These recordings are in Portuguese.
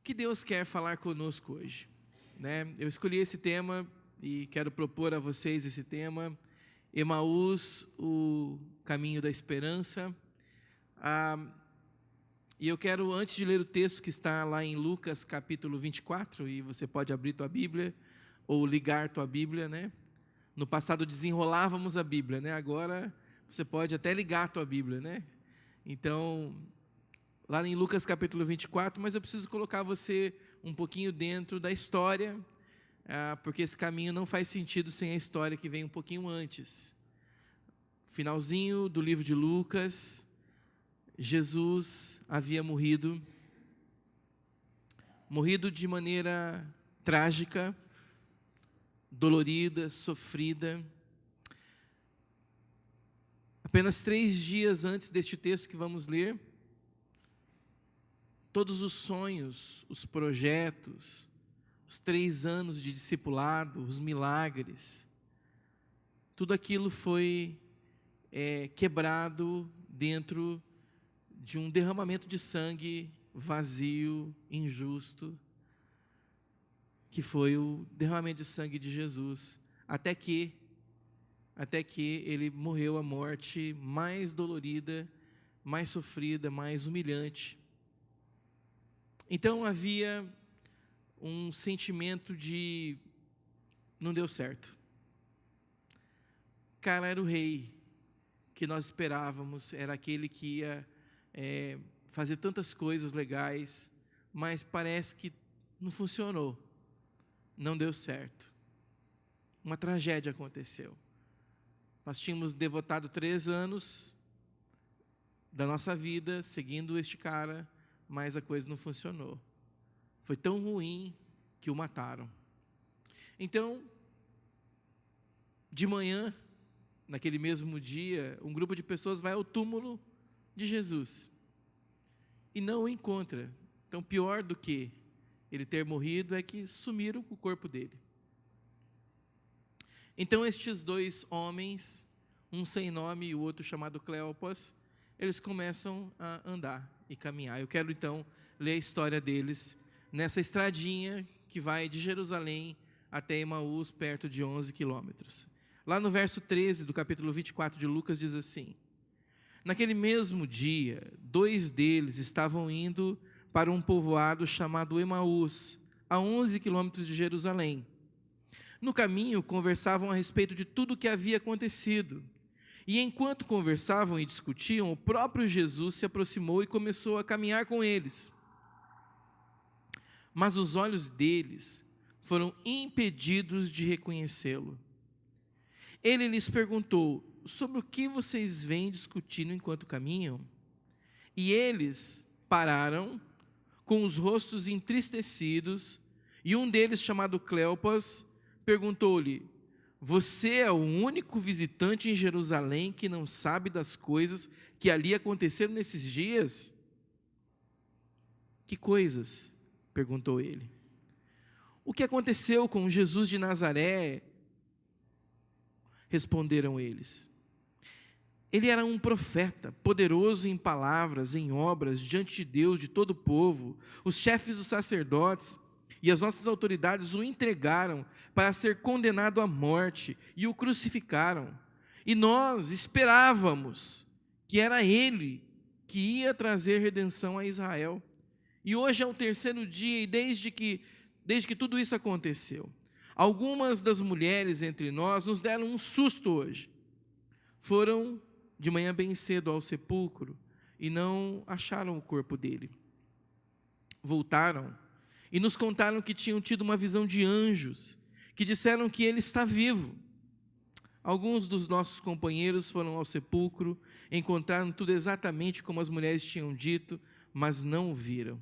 que Deus quer falar conosco hoje, né? Eu escolhi esse tema e quero propor a vocês esse tema, Emaús, o caminho da esperança. E eu quero, antes de ler o texto que está lá em Lucas capítulo 24, e você pode abrir tua Bíblia, ou ligar tua Bíblia, né? No passado desenrolávamos a Bíblia, né? Agora você pode até ligar a tua Bíblia, né? Então, lá em Lucas capítulo 24, mas eu preciso colocar você um pouquinho dentro da história, porque esse caminho não faz sentido sem a história que vem um pouquinho antes. Finalzinho do livro de Lucas, Jesus havia morrido de maneira trágica, dolorida, sofrida. Apenas 3 dias antes deste texto que vamos ler, todos os sonhos, os projetos, os 3 anos de discipulado, os milagres, tudo aquilo foi quebrado dentro de um derramamento de sangue vazio, injusto, que foi o derramamento de sangue de Jesus, até que ele morreu a morte mais dolorida, mais sofrida, mais humilhante. Então havia um sentimento de não deu certo. Cara, era o rei que nós esperávamos, era aquele que ia fazer tantas coisas legais, mas parece que não funcionou, não deu certo. Uma tragédia aconteceu. Nós tínhamos devotado 3 anos da nossa vida seguindo este cara, mas a coisa não funcionou. Foi tão ruim que o mataram. Então, de manhã, naquele mesmo dia, um grupo de pessoas vai ao túmulo de Jesus e não o encontra. Então, pior do que ele ter morrido é que sumiram com o corpo dele. Então, estes 2 homens, um sem nome e o outro chamado Cleopas, eles começam a andar e caminhar. Eu quero então ler a história deles nessa estradinha que vai de Jerusalém até Emaús, perto de 11 quilômetros. Lá no verso 13 do capítulo 24 de Lucas diz assim: naquele mesmo dia, 2 deles estavam indo para um povoado chamado Emaús, a 11 quilômetros de Jerusalém. No caminho, conversavam a respeito de tudo o que havia acontecido. E enquanto conversavam e discutiam, o próprio Jesus se aproximou e começou a caminhar com eles. Mas os olhos deles foram impedidos de reconhecê-lo. Ele lhes perguntou: sobre o que vocês vêm discutindo enquanto caminham? E eles pararam, com os rostos entristecidos, e um deles, chamado Cleopas, perguntou-lhe: você é o único visitante em Jerusalém que não sabe das coisas que ali aconteceram nesses dias? Que coisas? Perguntou ele. O que aconteceu com Jesus de Nazaré? Responderam eles. Ele era um profeta, poderoso em palavras, em obras, diante de Deus, de todo o povo. Os chefes dos sacerdotes e as nossas autoridades o entregaram para ser condenado à morte e o crucificaram. E nós esperávamos que era ele que ia trazer redenção a Israel. E hoje é o 3º dia, e desde que tudo isso aconteceu, algumas das mulheres entre nós nos deram um susto hoje. Foram de manhã bem cedo ao sepulcro e não acharam o corpo dele. Voltaram e nos contaram que tinham tido uma visão de anjos, que disseram que ele está vivo. Alguns dos nossos companheiros foram ao sepulcro, encontraram tudo exatamente como as mulheres tinham dito, mas não o viram.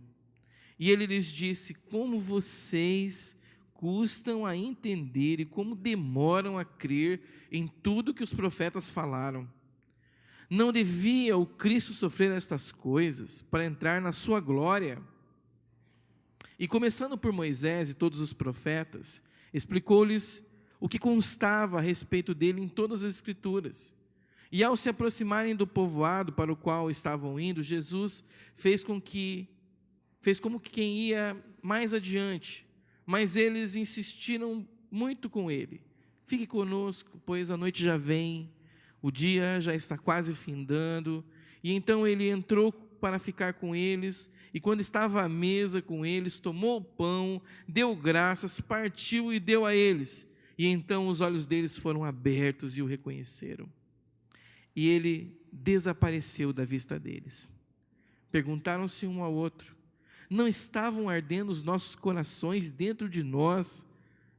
E ele lhes disse: como vocês custam a entender e como demoram a crer em tudo que os profetas falaram. Não devia o Cristo sofrer estas coisas para entrar na sua glória? E começando por Moisés e todos os profetas, explicou-lhes o que constava a respeito dele em todas as Escrituras. E ao se aproximarem do povoado para o qual estavam indo, Jesus fez como que quem ia mais adiante, mas eles insistiram muito com ele: fique conosco, pois a noite já vem, o dia já está quase findando. E então ele entrou para ficar com eles, e quando estava à mesa com eles, tomou o pão, deu graças, partiu e deu a eles. E então os olhos deles foram abertos e o reconheceram. E ele desapareceu da vista deles. Perguntaram-se um ao outro: não estavam ardendo os nossos corações dentro de nós,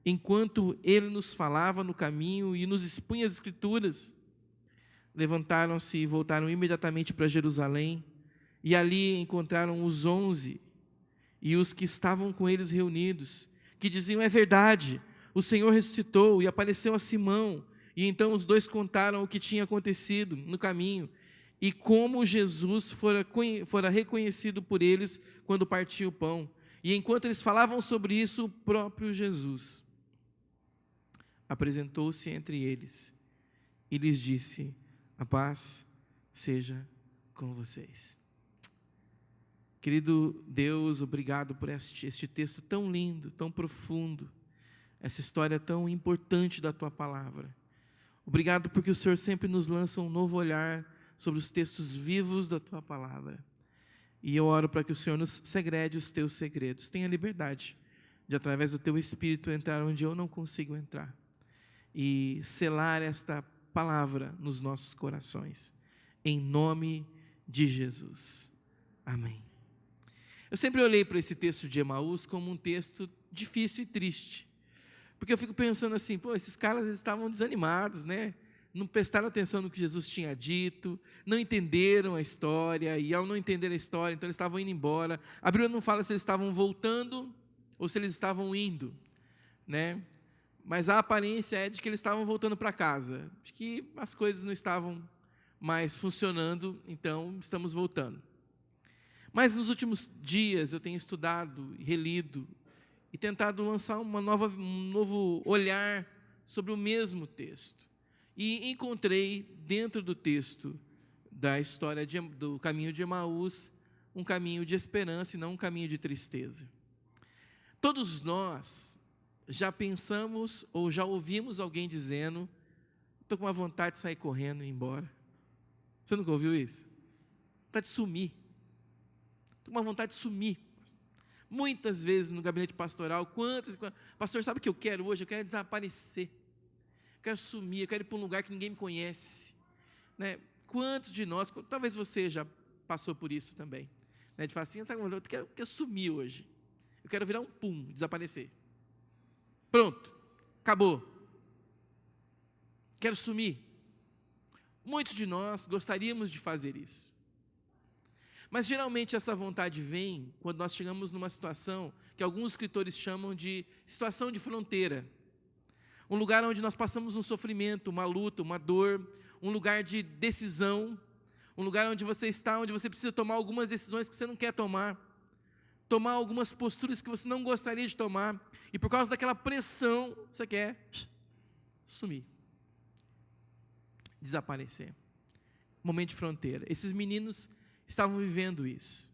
enquanto ele nos falava no caminho e nos expunha as Escrituras? Levantaram-se e voltaram imediatamente para Jerusalém, e ali encontraram os 11 e os que estavam com eles reunidos, que diziam: é verdade, o Senhor ressuscitou e apareceu a Simão. E então os dois contaram o que tinha acontecido no caminho, e como Jesus fora reconhecido por eles quando partiu o pão. E enquanto eles falavam sobre isso, o próprio Jesus apresentou-se entre eles e lhes disse: a paz seja com vocês. Querido Deus, obrigado por este texto tão lindo, tão profundo, essa história tão importante da Tua Palavra. Obrigado porque o Senhor sempre nos lança um novo olhar sobre os textos vivos da Tua Palavra. E eu oro para que o Senhor nos segrede os Teus segredos. Tenha liberdade de, através do Teu Espírito, entrar onde eu não consigo entrar. E selar esta palavra nos nossos corações. Em nome de Jesus. Amém. Eu sempre olhei para esse texto de Emaús como um texto difícil e triste. Porque eu fico pensando assim: esses caras estavam desanimados, né? Não prestaram atenção no que Jesus tinha dito, não entenderam a história, e ao não entender a história, então eles estavam indo embora. A Bíblia não fala se eles estavam voltando ou se eles estavam indo, né? Mas a aparência é de que eles estavam voltando para casa, de que as coisas não estavam mais funcionando, então estamos voltando. Mas nos últimos dias eu tenho estudado, relido, e tentado lançar um novo olhar sobre o mesmo texto. E encontrei dentro do texto da história do caminho de Emaús um caminho de esperança e não um caminho de tristeza. Todos nós já pensamos ou já ouvimos alguém dizendo: estou com uma vontade de sair correndo e ir embora. Você nunca ouviu isso? Vontade de sumir. Estou com uma vontade de sumir. Muitas vezes no gabinete pastoral, pastor, sabe o que eu quero hoje? Eu quero desaparecer, eu quero sumir, eu quero ir para um lugar que ninguém me conhece, né? Quantos de nós, talvez você já passou por isso também, né? De falar assim: eu quero sumir hoje, eu quero virar um pum, desaparecer, pronto, acabou, quero sumir. Muitos de nós gostaríamos de fazer isso. Mas geralmente essa vontade vem quando nós chegamos numa situação que alguns escritores chamam de situação de fronteira. Um lugar onde nós passamos um sofrimento, uma luta, uma dor, um lugar de decisão, um lugar onde você está, onde você precisa tomar algumas decisões que você não quer tomar algumas posturas que você não gostaria de tomar, e por causa daquela pressão, você quer sumir, desaparecer. Momento de fronteira. Esses meninos estavam vivendo isso.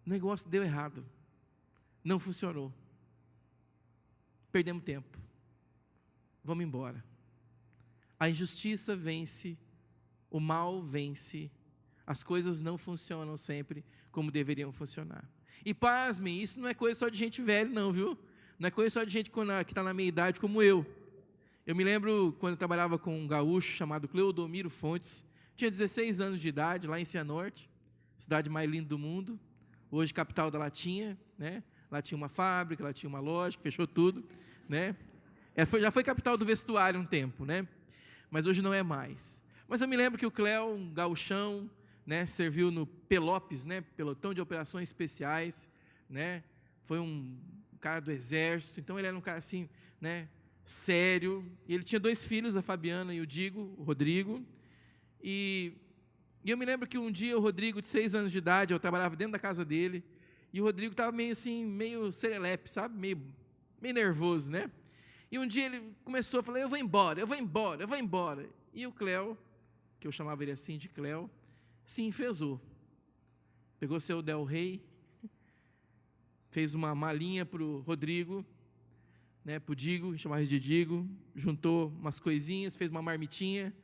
O negócio deu errado, não funcionou, perdemos tempo, vamos embora. A injustiça vence, o mal vence, as coisas não funcionam sempre como deveriam funcionar. E pasmem, isso não é coisa só de gente velha não, viu? Não é coisa só de gente que está na meia idade como eu. Eu me lembro quando eu trabalhava com um gaúcho chamado Cleodomiro Fontes. Tinha 16 anos de idade, lá em Cianorte, cidade mais linda do mundo, hoje capital da Latinha, né? Lá tinha uma fábrica, lá tinha uma loja, fechou tudo, né? Já foi capital do vestuário um tempo, né? Mas hoje não é mais. Mas eu me lembro que o Cléo, um gauchão, né, serviu no Pelopes, né, pelotão de operações especiais, né? Foi um cara do exército, então ele era um cara assim, né, sério. E ele tinha 2 filhos, a Fabiana e o Rodrigo. E eu me lembro que um dia o Rodrigo, de 6 anos de idade, eu trabalhava dentro da casa dele, e o Rodrigo estava meio assim, meio serelepe, sabe? Meio nervoso, né? E um dia ele começou a falar: eu vou embora. E o Cléo, que eu chamava ele assim de Cléo, se enfezou. Pegou seu Del Rey fez uma malinha para o Rodrigo, né, para o Digo, chamava de Digo, juntou umas coisinhas, fez uma marmitinha,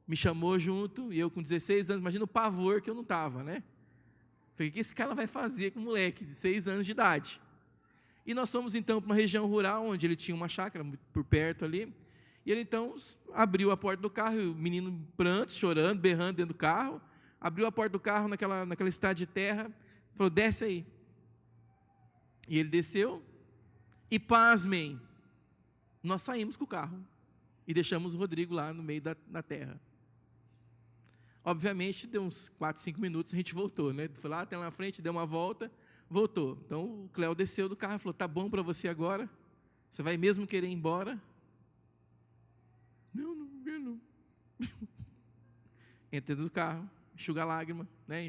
me chamou junto, e eu com 16 anos, imagina o pavor que eu não estava, né? Falei, o que esse cara vai fazer com um moleque de 6 anos de idade? E nós fomos então para uma região rural, onde ele tinha uma chácara por perto ali, e ele então abriu a porta do carro, e o menino em prantos, chorando, berrando dentro do carro, abriu a porta do carro naquela estrada de terra, falou, desce aí. E ele desceu, e pasmem, nós saímos com o carro, e deixamos o Rodrigo lá no meio da terra. Obviamente, deu uns 4, 5 minutos, a gente voltou, né? Foi lá até lá na frente, deu uma volta, voltou. Então, o Cléo desceu do carro e falou, tá bom para você agora? Você vai mesmo querer ir embora? Não quero não. Entra dentro do carro, enxuga a lágrima, né?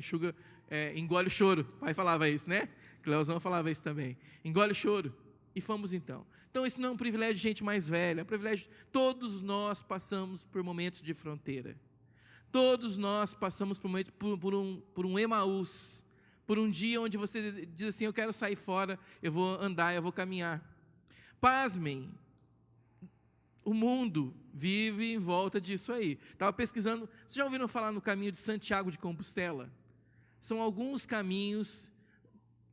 Engole o choro. O pai falava isso, né? Cleozão falava isso também. Engole o choro. E fomos então. Então, isso não é um privilégio de gente mais velha, é um privilégio. Todos nós passamos por momentos de fronteira. Todos nós passamos por um Emaús, por um dia onde você diz assim, eu quero sair fora, eu vou andar, eu vou caminhar. Pasmem, o mundo vive em volta disso aí. Estava pesquisando, vocês já ouviram falar no caminho de Santiago de Compostela? São alguns caminhos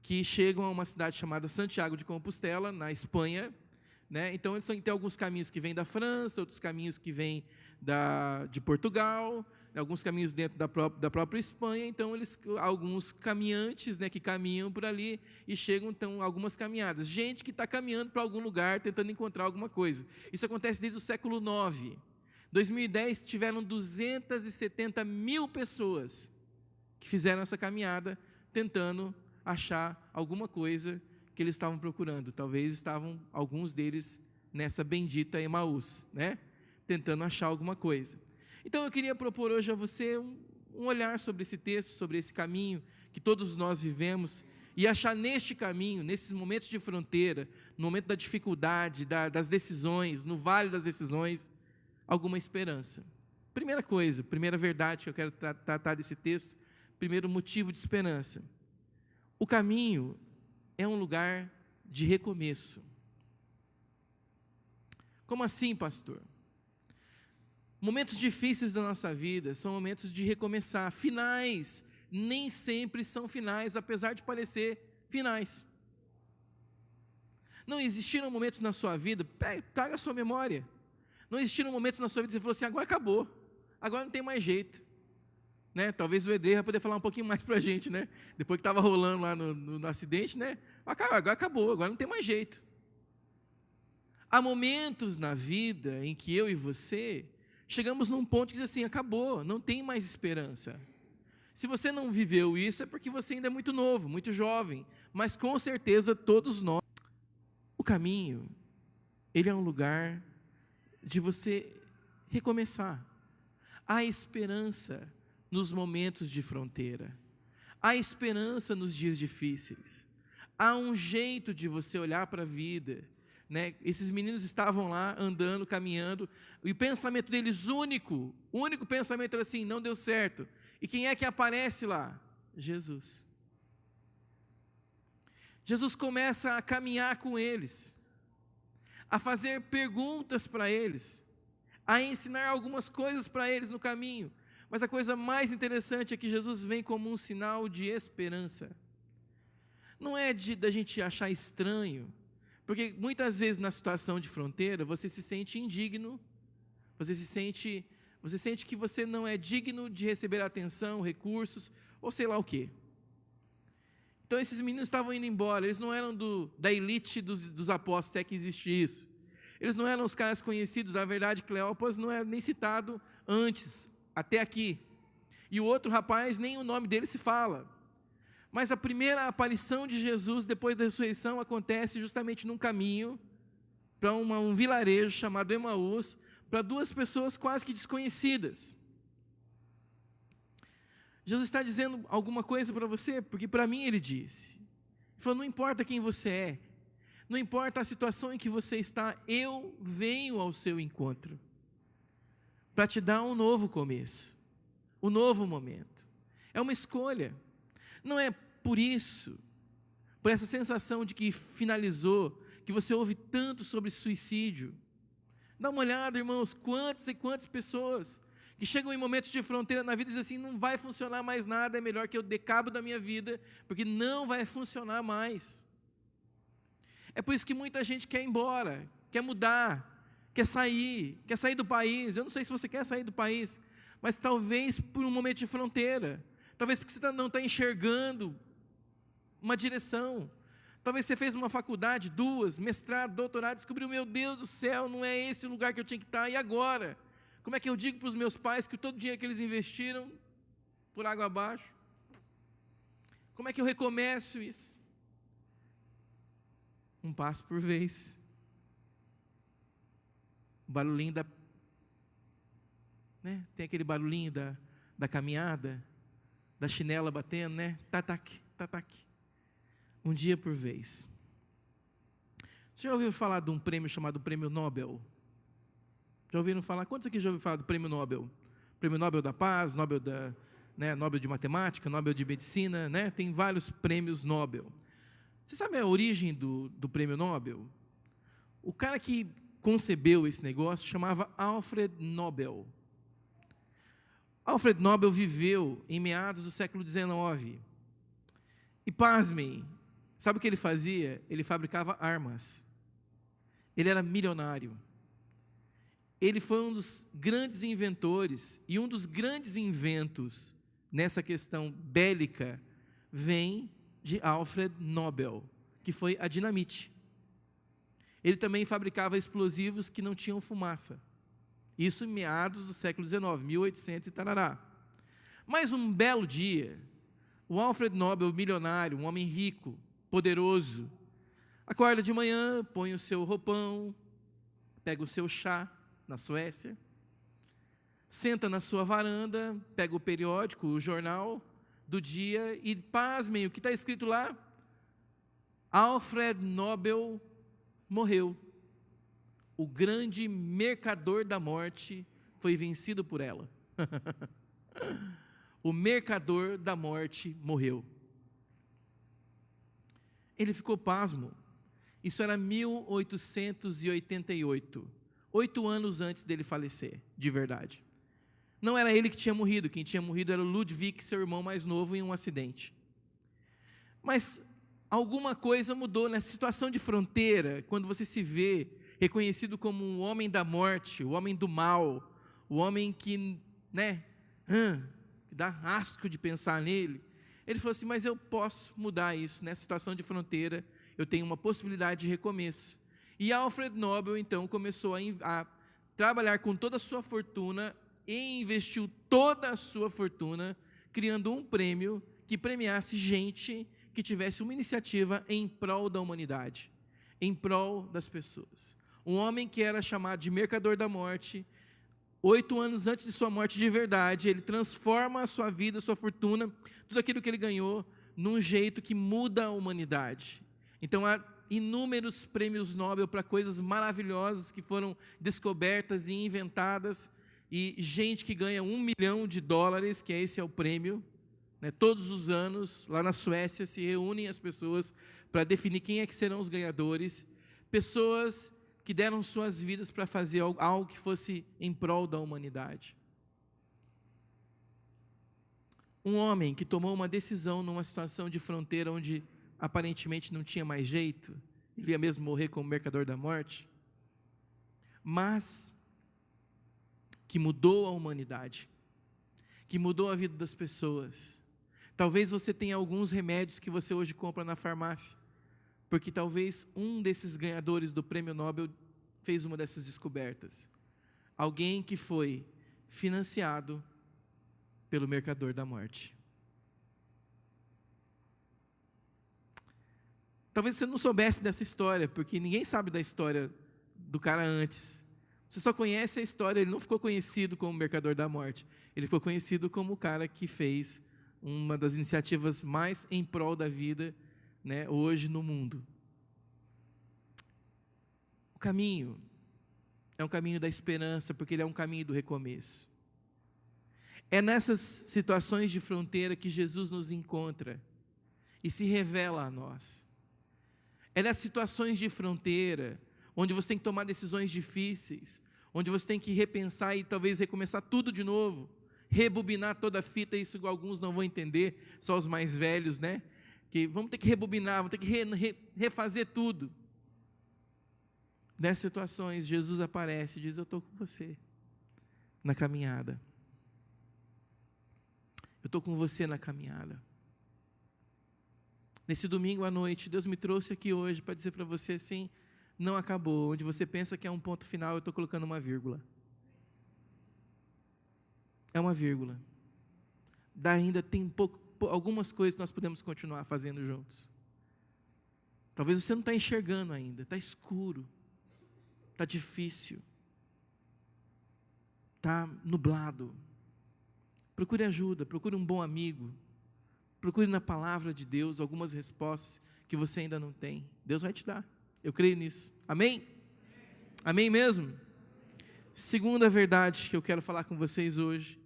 que chegam a uma cidade chamada Santiago de Compostela, na Espanha, né? Então, tem alguns caminhos que vêm da França, outros caminhos que vêm de Portugal, alguns caminhos dentro da própria Espanha. Então, alguns caminhantes, né, que caminham por ali e chegam, então, algumas caminhadas. Gente que está caminhando para algum lugar, tentando encontrar alguma coisa. Isso acontece desde o século IX. Em 2010, tiveram 270 mil pessoas que fizeram essa caminhada, tentando achar alguma coisa que eles estavam procurando. Talvez estavam alguns deles nessa bendita Emaús, né? Tentando achar alguma coisa. Então eu queria propor hoje a você um olhar sobre esse texto, sobre esse caminho que todos nós vivemos, e achar neste caminho, nesses momentos de fronteira, no momento da dificuldade, das decisões, no vale das decisões, alguma esperança. Primeira coisa, primeira verdade que eu quero tratar desse texto, primeiro motivo de esperança. O caminho é um lugar de recomeço. Como assim, pastor? Momentos difíceis da nossa vida são momentos de recomeçar. Finais nem sempre são finais, apesar de parecer finais. Não existiram momentos na sua vida, traga a sua memória. Não existiram momentos na sua vida que você falou assim, agora acabou, agora não tem mais jeito. Né? Talvez o Edrei vai poder falar um pouquinho mais para a gente, né? Depois que estava rolando lá no acidente, né? Agora acabou, agora não tem mais jeito. Há momentos na vida em que eu e você chegamos num ponto que diz assim, acabou, não tem mais esperança. Se você não viveu isso, é porque você ainda é muito novo, muito jovem, mas com certeza todos nós. O caminho, ele é um lugar de você recomeçar. Há esperança nos momentos de fronteira. Há esperança nos dias difíceis. Há um jeito de você olhar para a vida, né? Esses meninos estavam lá andando, caminhando, e o pensamento deles o único pensamento era assim, não deu certo. E quem é que aparece lá? Jesus. Jesus começa a caminhar com eles, a fazer perguntas para eles, a ensinar algumas coisas para eles no caminho. Mas a coisa mais interessante é que Jesus vem como um sinal de esperança. Não é da gente achar estranho, porque muitas vezes na situação de fronteira você se sente indigno, você sente que você não é digno de receber atenção, recursos, ou sei lá o quê. Então esses meninos estavam indo embora, eles não eram da elite dos apóstolos, até que existe isso. Eles não eram os caras conhecidos, na verdade Cleópas não era nem citado antes, até aqui. E o outro rapaz, nem o nome dele se fala. Mas a primeira aparição de Jesus depois da ressurreição acontece justamente num caminho para um vilarejo chamado Emaús, para duas pessoas quase que desconhecidas. Jesus está dizendo alguma coisa para você, porque para mim ele disse. Ele falou, não importa quem você é, não importa a situação em que você está, eu venho ao seu encontro, para te dar um novo começo, um novo momento. É uma escolha. Não é por por essa sensação de que finalizou, que você ouve tanto sobre suicídio. Dá uma olhada, irmãos, quantas e quantas pessoas que chegam em momentos de fronteira na vida e dizem assim, não vai funcionar mais nada, é melhor que eu dê cabo da minha vida, porque não vai funcionar mais. É por isso que muita gente quer ir embora, quer mudar, quer sair do país. Eu não sei se você quer sair do país, mas talvez por um momento de fronteira, talvez porque você não está enxergando uma direção. Talvez você fez uma faculdade, 2, mestrado, doutorado, descobriu, meu Deus do céu, não é esse o lugar que eu tinha que estar, e agora? Como é que eu digo para os meus pais que todo o dinheiro que eles investiram, por água abaixo? Como é que eu recomeço isso? Um passo por vez. O barulhinho né? Tem aquele barulhinho da caminhada, da chinela batendo, né? Tatac, tatac. Um dia por vez. Você já ouviu falar de um prêmio chamado Prêmio Nobel? Já ouviram falar? Quantos aqui já ouviram falar do Prêmio Nobel? Prêmio Nobel da Paz, Nobel Nobel de Matemática, Nobel de Medicina, né? Tem vários prêmios Nobel. Você sabe a origem do Prêmio Nobel? O cara que concebeu esse negócio chamava Alfred Nobel. Alfred Nobel viveu em meados do século XIX. E pasmem, sabe o que ele fazia? Ele fabricava armas. Ele era milionário. Ele foi um dos grandes inventores, e um dos grandes inventos nessa questão bélica vem de Alfred Nobel, que foi a dinamite. Ele também fabricava explosivos que não tinham fumaça. Isso em meados do século XIX, 1800 e tarará. Mas um belo dia, o Alfred Nobel, milionário, um homem rico, poderoso, acorda de manhã, põe o seu roupão, pega o seu chá na Suécia, senta na sua varanda, pega o periódico, o jornal do dia e pasmem, o que está escrito lá? Alfred Nobel morreu. O grande mercador da morte foi vencido por ela. O mercador da morte morreu. Ele ficou pasmo. Isso era 1888, 8 anos antes dele falecer, de verdade. Não era ele que tinha morrido, quem tinha morrido era o Ludwig, seu irmão mais novo, em um acidente. Mas alguma coisa mudou nessa situação de fronteira, quando você se vê reconhecido como um homem da morte, o homem do mal, o homem que, que dá asco de pensar nele. Ele falou assim, mas eu posso mudar isso, nessa situação de fronteira, eu tenho uma possibilidade de recomeço. E Alfred Nobel, então, começou a trabalhar com toda a sua fortuna e investiu toda a sua fortuna, criando um prêmio que premiasse gente que tivesse uma iniciativa em prol da humanidade, em prol das pessoas. Um homem que era chamado de mercador da morte, 8 anos antes de sua morte de verdade, ele transforma a sua vida, a sua fortuna, tudo aquilo que ele ganhou, num jeito que muda a humanidade. Então, há inúmeros prêmios Nobel para coisas maravilhosas que foram descobertas e inventadas, e gente que ganha $1 milhão, que esse é o prêmio, todos os anos, lá na Suécia, se reúnem as pessoas para definir quem é que serão os ganhadores, pessoas que deram suas vidas para fazer algo que fosse em prol da humanidade. Um homem que tomou uma decisão numa situação de fronteira onde aparentemente não tinha mais jeito, ele ia mesmo morrer como mercador da morte, mas que mudou a humanidade, que mudou a vida das pessoas. Talvez você tenha alguns remédios que você hoje compra na farmácia, porque talvez um desses ganhadores do Prêmio Nobel fez uma dessas descobertas. Alguém que foi financiado pelo mercador da morte. Talvez você não soubesse dessa história, porque ninguém sabe da história do cara antes. Você só conhece a história, ele não ficou conhecido como mercador da morte. Ele ficou conhecido como o cara que fez uma das iniciativas mais em prol da vida, hoje no mundo. O caminho é um caminho da esperança, porque ele é um caminho do recomeço. É nessas situações de fronteira que Jesus nos encontra e se revela a nós. ela é as situações de fronteira, onde você tem que tomar decisões difíceis, onde você tem que repensar e talvez recomeçar tudo de novo, rebobinar toda a fita. Isso alguns não vão entender, só os mais velhos, né? Que vamos ter que rebobinar, vamos ter que refazer tudo. Nessas situações, Jesus aparece e diz: eu estou com você na caminhada. Eu estou com você na caminhada. Nesse domingo à noite, Deus me trouxe aqui hoje para dizer para você assim: não acabou. Onde você pensa que é um ponto final, eu estou colocando uma vírgula. É uma vírgula. Ainda tem algumas coisas que nós podemos continuar fazendo juntos. Talvez você não está enxergando ainda, está escuro, está difícil, está nublado. Procure ajuda, procure um bom amigo, procure na palavra de Deus algumas respostas que você ainda não tem. Deus vai te dar, eu creio nisso. Amém? Amém mesmo? Segunda verdade que eu quero falar com vocês hoje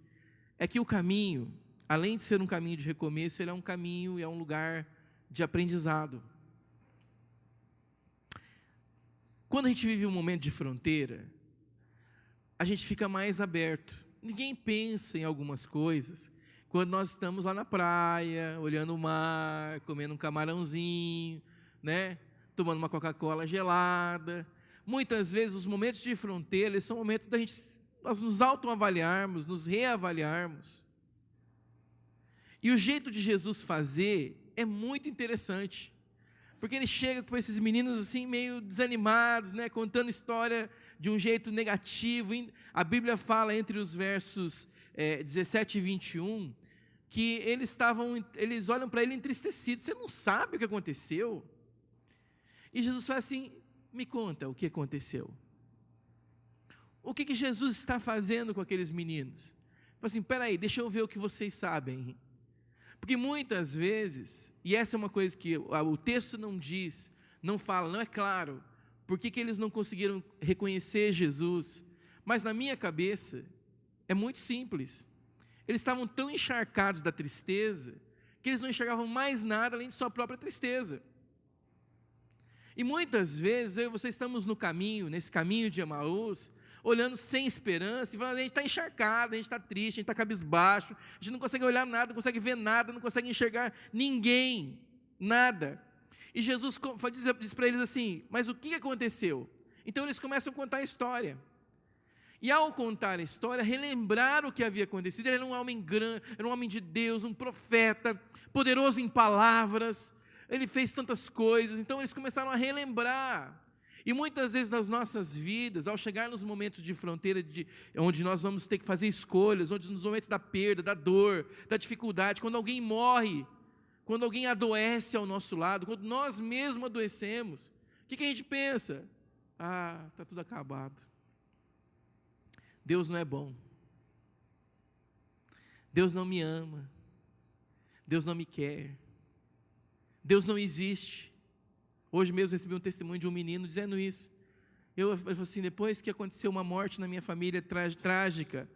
é que o caminho, além de ser um caminho de recomeço, ele é um caminho e é um lugar de aprendizado. Quando a gente vive um momento de fronteira, a gente fica mais aberto. Ninguém pensa em algumas coisas quando nós estamos lá na praia, olhando o mar, comendo um camarãozinho, né? Tomando uma Coca-Cola gelada. Muitas vezes os momentos de fronteira, eles são momentos da gente nós nos autoavaliarmos, nos reavaliarmos. E o jeito de Jesus fazer é muito interessante, porque ele chega com esses meninos assim meio desanimados, né, contando história de um jeito negativo. A Bíblia fala entre os versos 17 e 21, que eles olham para ele entristecidos. Você não sabe o que aconteceu? E Jesus fala assim: me conta o que aconteceu. O que Jesus está fazendo com aqueles meninos? Fala assim: peraí, deixa eu ver o que vocês sabem. Porque muitas vezes, e essa é uma coisa que o texto não diz, não fala, não é claro, por que eles não conseguiram reconhecer Jesus, mas na minha cabeça, é muito simples. Eles estavam tão encharcados da tristeza, que eles não enxergavam mais nada além de sua própria tristeza. E muitas vezes, eu e você estamos no caminho, nesse caminho de Emaús, olhando sem esperança, e falando: a gente está encharcado, a gente está triste, a gente está cabisbaixo, a gente não consegue olhar nada, não consegue ver nada, não consegue enxergar ninguém, nada. E Jesus diz para eles assim: mas o que aconteceu? Então eles começam a contar a história. E ao contar a história, relembrar o que havia acontecido. Ele era um homem grande, era um homem de Deus, um profeta, poderoso em palavras, ele fez tantas coisas. Então eles começaram a relembrar. E muitas vezes nas nossas vidas, ao chegar nos momentos de fronteira, onde nós vamos ter que fazer escolhas, onde nos momentos da perda, da dor, da dificuldade, quando alguém morre, quando alguém adoece ao nosso lado, quando nós mesmos adoecemos, o que a gente pensa? Ah, está tudo acabado. Deus não é bom. Deus não me ama. Deus não me quer. Deus não existe. Hoje mesmo recebi um testemunho de um menino dizendo isso. Eu falei assim: depois que aconteceu uma morte na minha família trágica,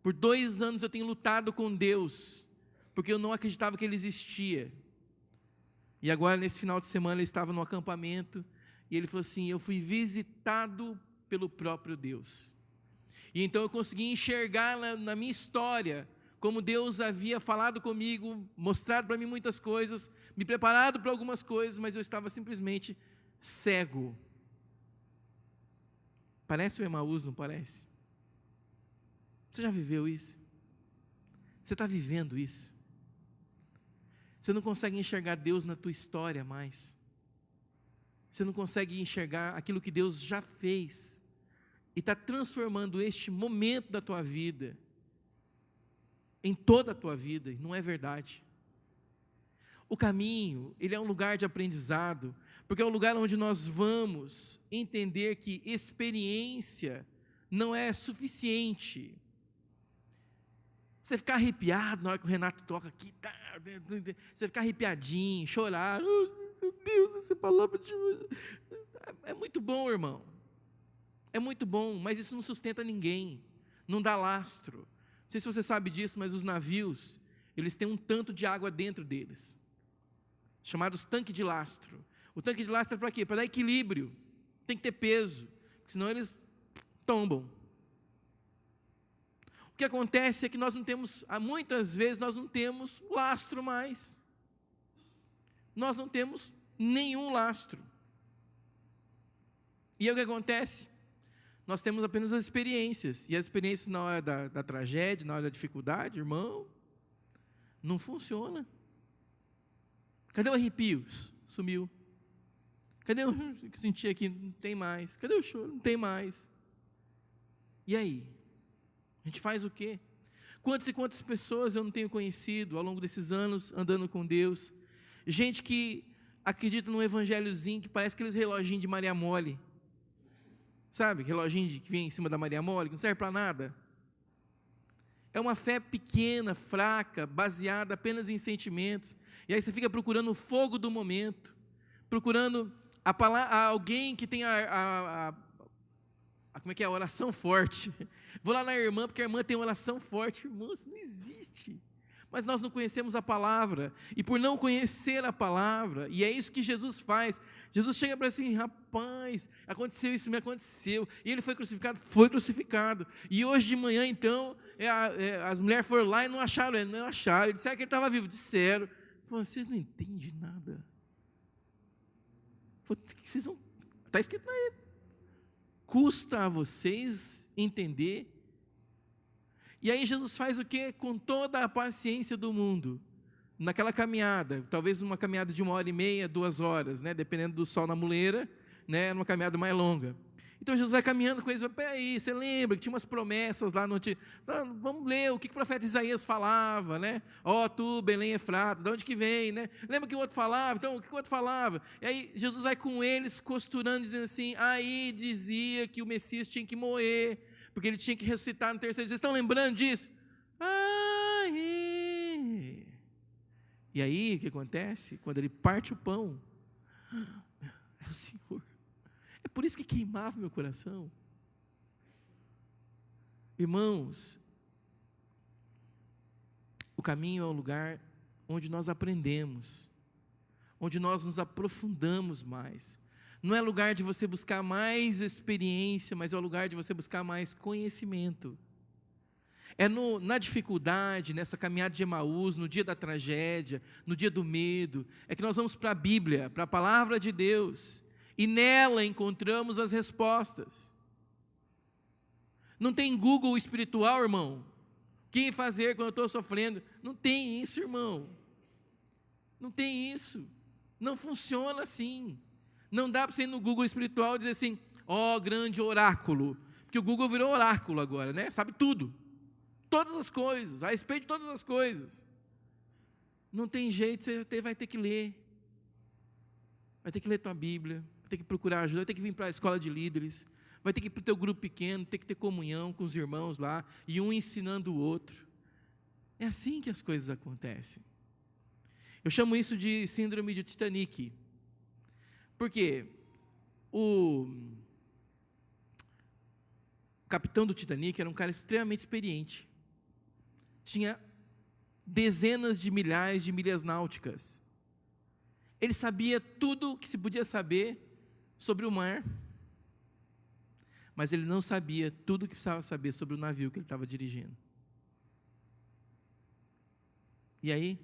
por 2 anos eu tenho lutado com Deus, porque eu não acreditava que Ele existia. E agora, nesse final de semana, ele estava no acampamento, e ele falou assim: eu fui visitado pelo próprio Deus. E então eu consegui enxergar na minha história, como Deus havia falado comigo, mostrado para mim muitas coisas, me preparado para algumas coisas, mas eu estava simplesmente cego. Parece o Emaús, não parece? Você já viveu isso? Você está vivendo isso? Você não consegue enxergar Deus na tua história mais. Você não consegue enxergar aquilo que Deus já fez e está transformando este momento da tua vida em toda a tua vida, e não é verdade. O caminho, ele é um lugar de aprendizado, porque é um lugar onde nós vamos entender que experiência não é suficiente. Você ficar arrepiado na hora que o Renato toca aqui, você ficar arrepiadinho, chorar: oh, meu Deus, essa palavra de hoje é muito bom, irmão, é muito bom, mas isso não sustenta ninguém, não dá lastro. Não sei se você sabe disso, mas os navios, eles têm um tanto de água dentro deles, chamados tanque de lastro. O tanque de lastro é para quê? Para dar equilíbrio. Tem que ter peso, porque senão eles tombam. O que acontece é que nós não temos, muitas vezes nós não temos lastro mais. Nós não temos nenhum lastro. E aí o que acontece? Nós temos apenas as experiências. E as experiências na hora da tragédia, na hora da dificuldade, irmão, não funciona. Cadê o arrepio? Sumiu. Cadê o que senti aqui? Não tem mais. Cadê o choro? Não tem mais. E aí? A gente faz o quê? Quantas e quantas pessoas eu não tenho conhecido ao longo desses anos andando com Deus? Gente que acredita num evangelhozinho que parece aqueles reloginhos de Maria Mole. Sabe? Reloginho que vem em cima da Maria Mole, que não serve para nada. É uma fé pequena, fraca, baseada apenas em sentimentos. E aí você fica procurando o fogo do momento, procurando alguém que tem como é que é? A oração forte. Vou lá na irmã, porque a irmã tem uma oração forte. Irmã, isso não existe. Mas nós não conhecemos a palavra, e por não conhecer a palavra, e é isso que Jesus faz, Jesus chega para assim, rapaz, aconteceu isso, me aconteceu, e ele foi crucificado, e hoje de manhã então, as mulheres foram lá e não acharam ele, disseram que ele estava vivo, disseram, vocês não entendem nada, está escrito na ele, custa a vocês entender. E aí Jesus faz o quê? Com toda a paciência do mundo, naquela caminhada, talvez uma caminhada de 1h30, 2 horas, né? Dependendo do sol na muleira, né? Uma caminhada mais longa. Então Jesus vai caminhando com eles, peraí, você lembra que tinha umas promessas lá no... Vamos ler o que o profeta Isaías falava, né? Ó, tu, Belém Efrata, de onde que vem, né? Lembra que o outro falava? Então, o que o outro falava? E aí Jesus vai com eles, costurando, dizendo assim, aí dizia que o Messias tinha que morrer, porque ele tinha que ressuscitar no terceiro dia. Vocês estão lembrando disso? E aí, o que acontece? Quando ele parte o pão, é o Senhor. É por isso que queimava meu coração. Irmãos, o caminho é um lugar onde nós aprendemos, onde nós nos aprofundamos mais. Não é lugar de você buscar mais experiência, mas é o lugar de você buscar mais conhecimento. É na dificuldade, nessa caminhada de Emaús, no dia da tragédia, no dia do medo, é que nós vamos para a Bíblia, para a palavra de Deus, e nela encontramos as respostas. Não tem Google espiritual, irmão. O que fazer quando eu estou sofrendo? Não tem isso, irmão. Não tem isso. Não funciona assim. Não dá para você ir no Google espiritual e dizer assim, ó, grande oráculo, porque o Google virou oráculo agora, né? Sabe tudo, todas as coisas, a respeito de todas as coisas. Não tem jeito, você vai ter que ler tua Bíblia, vai ter que procurar ajuda, vai ter que vir para a escola de líderes, vai ter que ir para o teu grupo pequeno, ter que ter comunhão com os irmãos lá, e um ensinando o outro. É assim que as coisas acontecem. Eu chamo isso de síndrome de Titanic. Porque o capitão do Titanic era um cara extremamente experiente. Tinha dezenas de milhares de milhas náuticas. Ele sabia tudo o que se podia saber sobre o mar, mas ele não sabia tudo o que precisava saber sobre o navio que ele estava dirigindo. E aí,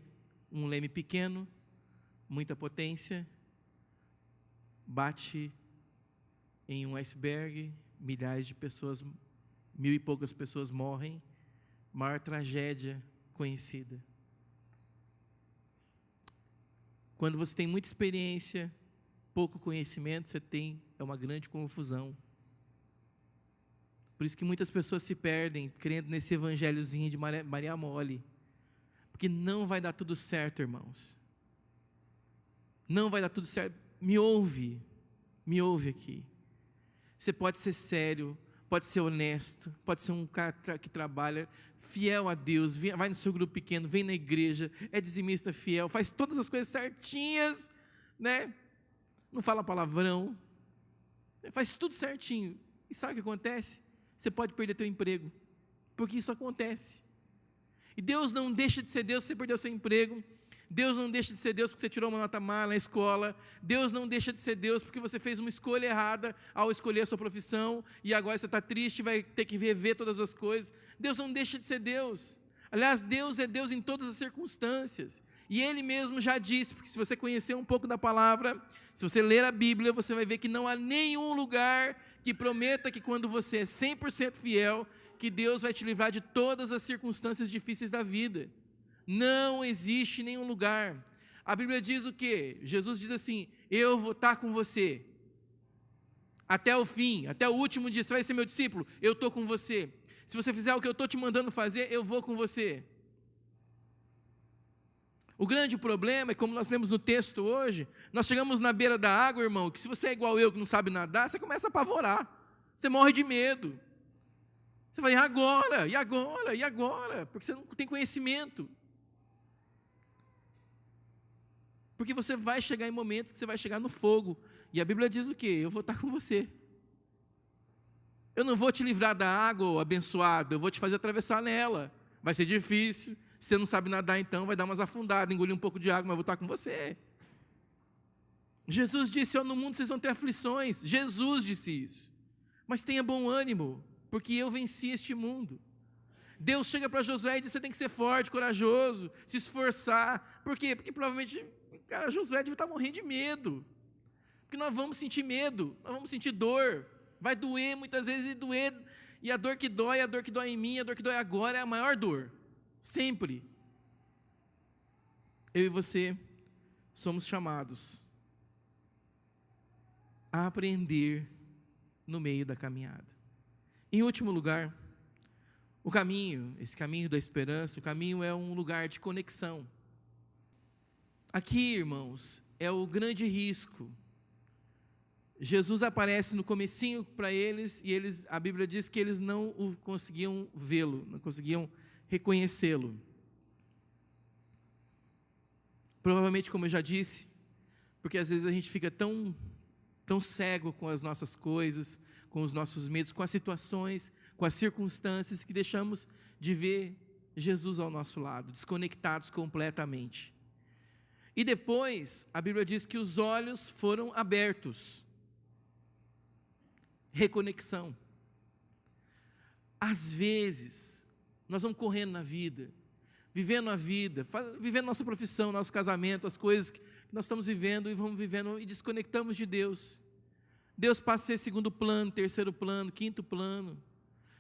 um leme pequeno, muita potência, bate em um iceberg, milhares de pessoas, 1000 e poucas pessoas morrem, maior tragédia conhecida. Quando você tem muita experiência, pouco conhecimento, é uma grande confusão. Por isso que muitas pessoas se perdem, crendo nesse evangelhozinho de Maria Mole, porque não vai dar tudo certo, irmãos. Não vai dar tudo certo. Me ouve aqui. Você pode ser sério, pode ser honesto, pode ser um cara que trabalha fiel a Deus, vai no seu grupo pequeno, vem na igreja, é dizimista fiel, faz todas as coisas certinhas, né? Não fala palavrão, faz tudo certinho. E sabe o que acontece? Você pode perder teu emprego, porque isso acontece. E Deus não deixa de ser Deus se você perder o seu emprego. Deus não deixa de ser Deus porque você tirou uma nota má na escola. Deus não deixa de ser Deus porque você fez uma escolha errada ao escolher a sua profissão e agora você está triste e vai ter que rever todas as coisas. Deus não deixa de ser Deus. Aliás, Deus é Deus em todas as circunstâncias. E Ele mesmo já disse, porque se você conhecer um pouco da palavra, se você ler a Bíblia, você vai ver que não há nenhum lugar que prometa que quando você é 100% fiel, que Deus vai te livrar de todas as circunstâncias difíceis da vida. Não existe nenhum lugar. A Bíblia diz o quê? Jesus diz assim: eu vou estar com você até o fim, até o último dia. Você vai ser meu discípulo? Eu estou com você. Se você fizer o que eu estou te mandando fazer, eu vou com você. O grande problema é, como nós lemos no texto hoje, nós chegamos na beira da água, irmão, que se você é igual eu, que não sabe nadar, você começa a apavorar. Você morre de medo. Você vai, e agora? E agora? E agora? Porque você não tem conhecimento. Porque você vai chegar em momentos que você vai chegar no fogo. E a Bíblia diz o quê? Eu vou estar com você. Eu não vou te livrar da água, abençoado, eu vou te fazer atravessar nela. Vai ser difícil. Se você não sabe nadar, então, vai dar umas afundadas, engolir um pouco de água, mas eu vou estar com você. Jesus disse, no mundo vocês vão ter aflições. Jesus disse isso. Mas tenha bom ânimo, porque eu venci este mundo. Deus chega para Josué e diz, você tem que ser forte, corajoso, se esforçar. Por quê? Porque provavelmente, cara, Josué deve estar morrendo de medo. Porque nós vamos sentir medo, nós vamos sentir dor. Vai doer muitas vezes e doer. E a dor que dói em mim, a dor que dói agora é a maior dor. Sempre. Eu e você somos chamados a aprender no meio da caminhada. Em último lugar, o caminho, esse caminho da esperança, o caminho é um lugar de conexão. Aqui, irmãos, é o grande risco. Jesus aparece no comecinho para eles e a Bíblia diz que eles não conseguiam vê-lo, não conseguiam reconhecê-lo. Provavelmente, como eu já disse, porque às vezes a gente fica tão cego com as nossas coisas, com os nossos medos, com as situações, com as circunstâncias, que deixamos de ver Jesus ao nosso lado, desconectados completamente. E depois, a Bíblia diz que os olhos foram abertos. Reconexão. Às vezes, nós vamos correndo na vida, vivendo a vida, vivendo nossa profissão, nosso casamento, as coisas que nós estamos vivendo e vamos vivendo e desconectamos de Deus. Deus passa a ser segundo plano, terceiro plano, quinto plano.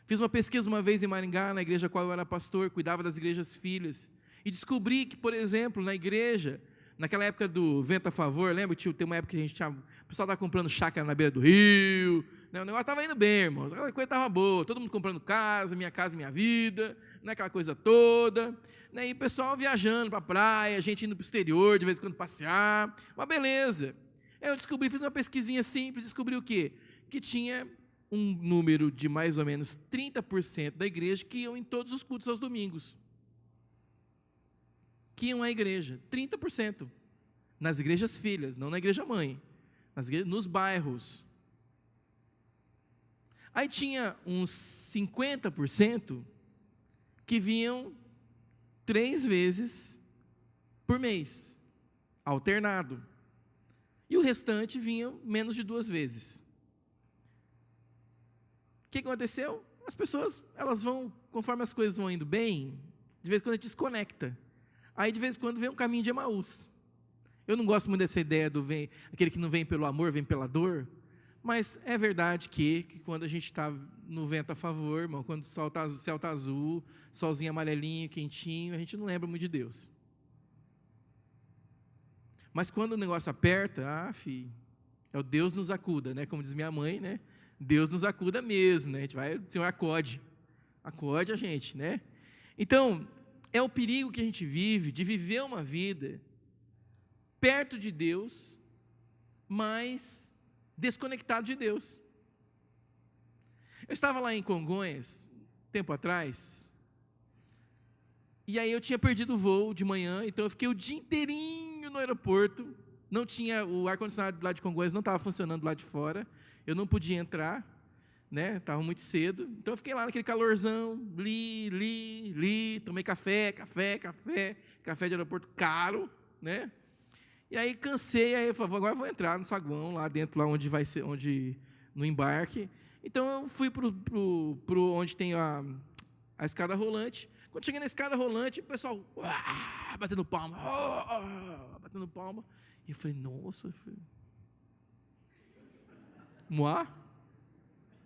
Fiz uma pesquisa uma vez em Maringá, na igreja a qual eu era pastor, cuidava das igrejas filhas, e descobri que, por exemplo, na igreja, naquela época do vento a favor, lembra? Tem uma época que o pessoal estava comprando chácara na beira do rio, né? O negócio estava indo bem, irmãos, a coisa estava boa, todo mundo comprando casa, minha vida, né? Aquela coisa toda, né? E o pessoal viajando para a praia, a gente indo para o exterior, de vez em quando passear, uma beleza. Aí eu descobri, fiz uma pesquisinha simples, descobri o quê? Que tinha um número de mais ou menos 30% da igreja que iam em todos os cultos aos domingos. Que iam à igreja, 30%. Nas igrejas filhas, não na igreja mãe. Nos bairros. Aí tinha uns 50% que vinham 3 vezes por mês, alternado. E o restante vinham menos de 2 vezes. O que aconteceu? As pessoas, elas vão, conforme as coisas vão indo bem, de vez em quando a gente desconecta. Aí de vez em quando vem um caminho de Emaús. Eu não gosto muito dessa ideia aquele que não vem pelo amor, vem pela dor. Mas é verdade que quando a gente está no vento a favor, irmão, quando o céu está azul, solzinho amarelinho, quentinho, a gente não lembra muito de Deus. Mas quando o negócio aperta, filho, é o Deus nos acuda, né? Como diz minha mãe, né? Deus nos acuda mesmo, né? A gente vai, o Senhor acode a gente, né? Então, é o perigo que a gente vive, de viver uma vida perto de Deus, mas desconectado de Deus. Eu estava lá em Congonhas, tempo atrás, e aí eu tinha perdido o voo de manhã, então eu fiquei o dia inteirinho no aeroporto, não tinha, o ar-condicionado do lado de Congonhas não estava funcionando do lado de fora, eu não podia entrar, né, estava muito cedo, então eu fiquei lá naquele calorzão, li, tomei café de aeroporto caro, né? E aí cansei, aí eu falei, agora eu vou entrar no saguão, lá dentro, lá onde vai ser, no embarque. Então eu fui pro onde tem a escada rolante. Quando cheguei na escada rolante, o pessoal batendo palma, batendo palma. E eu falei, nossa, Moá?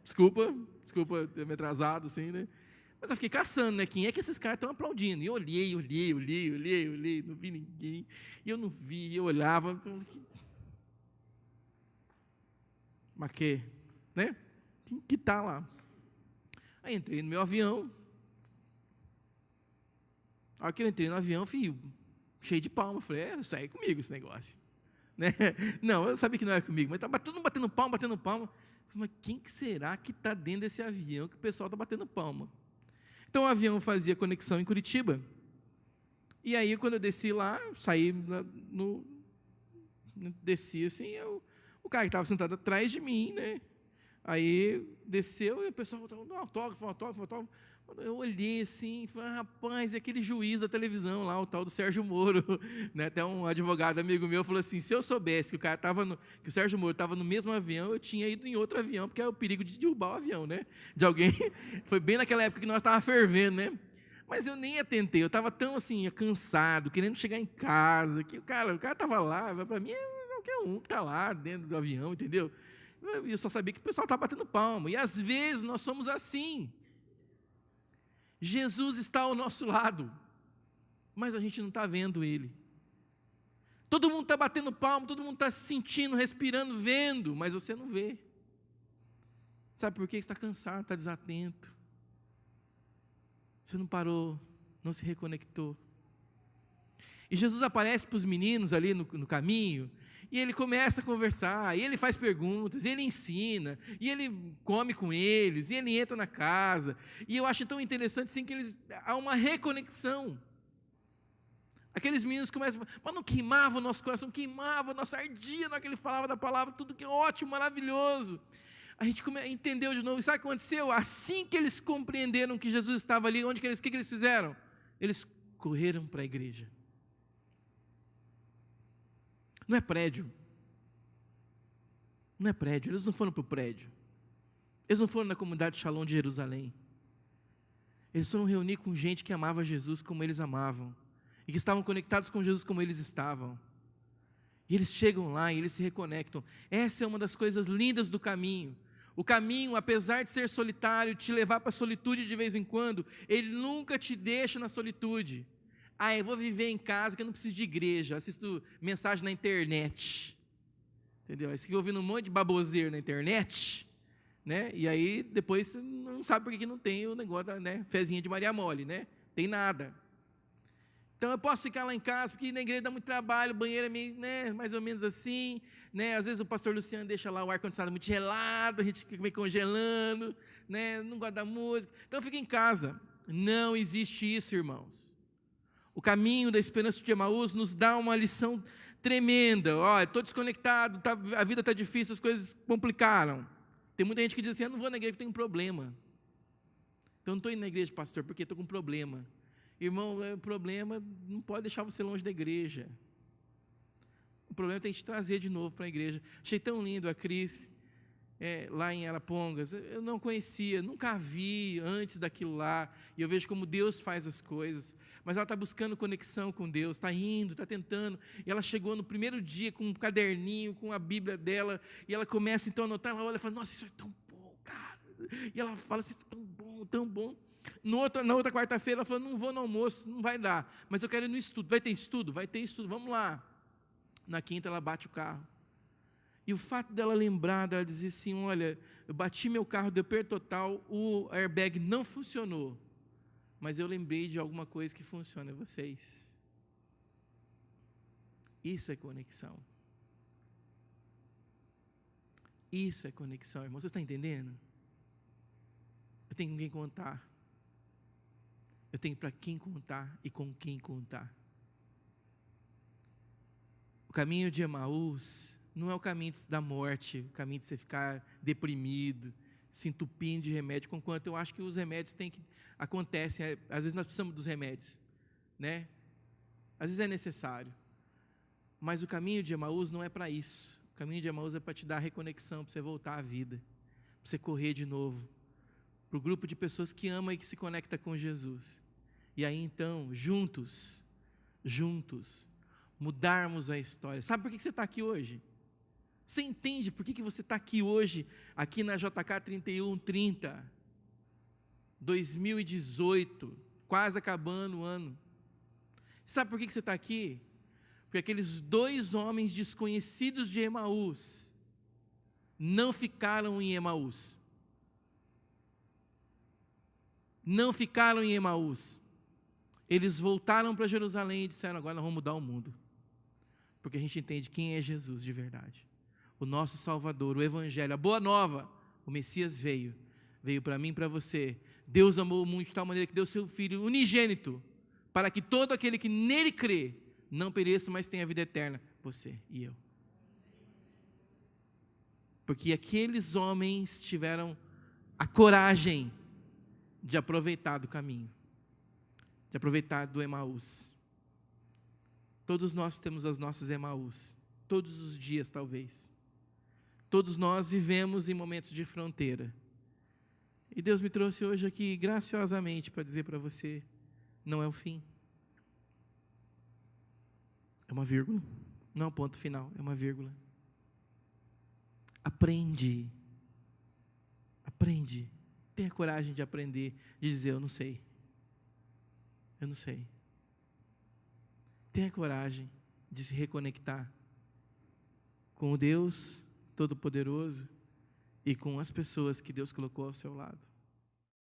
Desculpa ter me atrasado, assim, né? Mas eu fiquei caçando, né? Quem é que esses caras estão aplaudindo? E eu olhei, não vi ninguém. E eu não vi, eu olhava. Mas que, né? Quem que tá lá? Aí entrei no meu avião. A hora que eu entrei no avião, filho, cheio de palma. Falei, sai comigo esse negócio. Né? Não, eu sabia que não era comigo, mas estava todo mundo batendo palma. Falei, mas quem que será que está dentro desse avião que o pessoal está batendo palma? Então o avião fazia conexão em Curitiba. E aí quando eu desci lá, saí desci assim, o cara que estava sentado atrás de mim, né? Aí desceu e o pessoal falou, autógrafo. Eu olhei assim e falei, rapaz, é aquele juiz da televisão lá, o tal do Sérgio Moro, né? Até um advogado amigo meu falou assim, se eu soubesse que que o Sérgio Moro estava no mesmo avião, eu tinha ido em outro avião, porque é o perigo de derrubar o avião, né? De alguém, foi bem naquela época que nós estávamos fervendo, né? Mas eu nem atentei, eu estava tão assim, cansado, querendo chegar em casa, que o cara estava lá, para mim é qualquer um que está lá dentro do avião, entendeu? Eu só sabia que o pessoal estava batendo palma, e às vezes nós somos assim. Jesus está ao nosso lado, mas a gente não está vendo Ele. Todo mundo está batendo palma, todo mundo está se sentindo, respirando, vendo, mas você não vê. Sabe por quê? Você está cansado, está desatento. Você não parou, não se reconectou. E Jesus aparece para os meninos ali no caminho, e ele começa a conversar, e ele faz perguntas, e ele ensina, e ele come com eles, e ele entra na casa, e eu acho tão interessante assim que há uma reconexão. Aqueles meninos começam a falar, mas não queimava o nosso coração, queimava, nossa ardia na hora que ele falava da palavra, tudo que é ótimo, maravilhoso. A gente entendeu de novo, e sabe o que aconteceu? Assim que eles compreenderam que Jesus estava ali, o que eles fizeram? Eles correram para a igreja. Não é prédio, eles não foram para o prédio, eles não foram na comunidade Shalom de Jerusalém, eles foram reunir com gente que amava Jesus como eles amavam, e que estavam conectados com Jesus como eles estavam, e eles chegam lá e eles se reconectam. Essa é uma das coisas lindas do caminho. O caminho, apesar de ser solitário, te levar para a solitude de vez em quando, ele nunca te deixa na solitude. Eu vou viver em casa que eu não preciso de igreja, assisto mensagem na internet, entendeu? Aí você fica ouvindo um monte de baboseiro na internet, né? E aí depois você não sabe por que não tem o negócio da, né, fezinha de Maria Mole, né? Tem nada. Então eu posso ficar lá em casa, porque na igreja dá muito trabalho, o banheiro é meio, né, mais ou menos assim, né? Às vezes o pastor Luciano deixa lá o ar-condicionado muito gelado, a gente fica meio congelando, né? Não gosta da música, então eu fico em casa. Não existe isso, irmãos. O caminho da esperança de Emaús nos dá uma lição tremenda. Estou desconectado, a vida está difícil, as coisas complicaram. Tem muita gente que diz assim, eu não vou na igreja porque tenho um problema. Então não estou indo na igreja, pastor, porque estou com um problema. Irmão, o problema não pode deixar você longe da igreja. O problema tem que te trazer de novo para a igreja. Achei tão lindo a Cris, lá em Arapongas. Eu não conhecia, nunca a vi antes daquilo lá, e eu vejo como Deus faz as coisas, mas ela está buscando conexão com Deus, está indo, está tentando, e ela chegou no primeiro dia com um caderninho, com a Bíblia dela, e ela começa então a anotar, ela olha e fala, nossa, isso é tão bom, cara, e ela fala assim, tão bom, tão bom. Na outra quarta-feira ela falou, não vou no almoço, não vai dar, mas eu quero ir no estudo. Vai ter estudo? Vai ter estudo, vamos lá. Na quinta ela bate o carro, e o fato dela lembrar, dela dizer assim, olha, eu bati meu carro, deu perda total, o airbag não funcionou, mas eu lembrei de alguma coisa que funciona, vocês. Isso é conexão. Isso é conexão, irmão. Você está entendendo? Eu tenho com quem contar. Eu tenho para quem contar e com quem contar. O caminho de Emaús não é o caminho da morte, o caminho de você ficar deprimido, se entupindo de remédio, conquanto eu acho que os remédios acontecem, às vezes nós precisamos dos remédios, né? Às vezes é necessário, Mas o caminho de Emaús não é para isso. O caminho de Emaús é para te dar reconexão, para você voltar à vida, para você correr de novo, para o grupo de pessoas que ama e que se conecta com Jesus. E aí então, juntos, mudarmos a história. Sabe por que você está aqui hoje? Você entende por que você está aqui hoje, aqui na JK 3130, 2018, quase acabando o ano? Sabe por que você está aqui? Porque aqueles 2 homens desconhecidos de Emaús não ficaram em Emaús. Não ficaram em Emaús. Eles voltaram para Jerusalém e disseram: agora nós vamos mudar o mundo. Porque a gente entende quem é Jesus de verdade. O nosso Salvador, o Evangelho, a boa nova, o Messias veio para mim e para você. Deus amou o mundo de tal maneira que deu seu Filho unigênito, para que todo aquele que nele crê, não pereça, mas tenha vida eterna, você e eu. Porque aqueles homens tiveram a coragem de aproveitar do caminho, de aproveitar do Emaús. Todos nós temos as nossas Emaús, todos os dias talvez. Todos nós vivemos em momentos de fronteira. E Deus me trouxe hoje aqui graciosamente para dizer para você: não é o fim. É uma vírgula, não é um ponto final, é uma vírgula. Aprende, tenha coragem de aprender, de dizer: eu não sei, tenha coragem de se reconectar com o Deus Todo-Poderoso e com as pessoas que Deus colocou ao seu lado.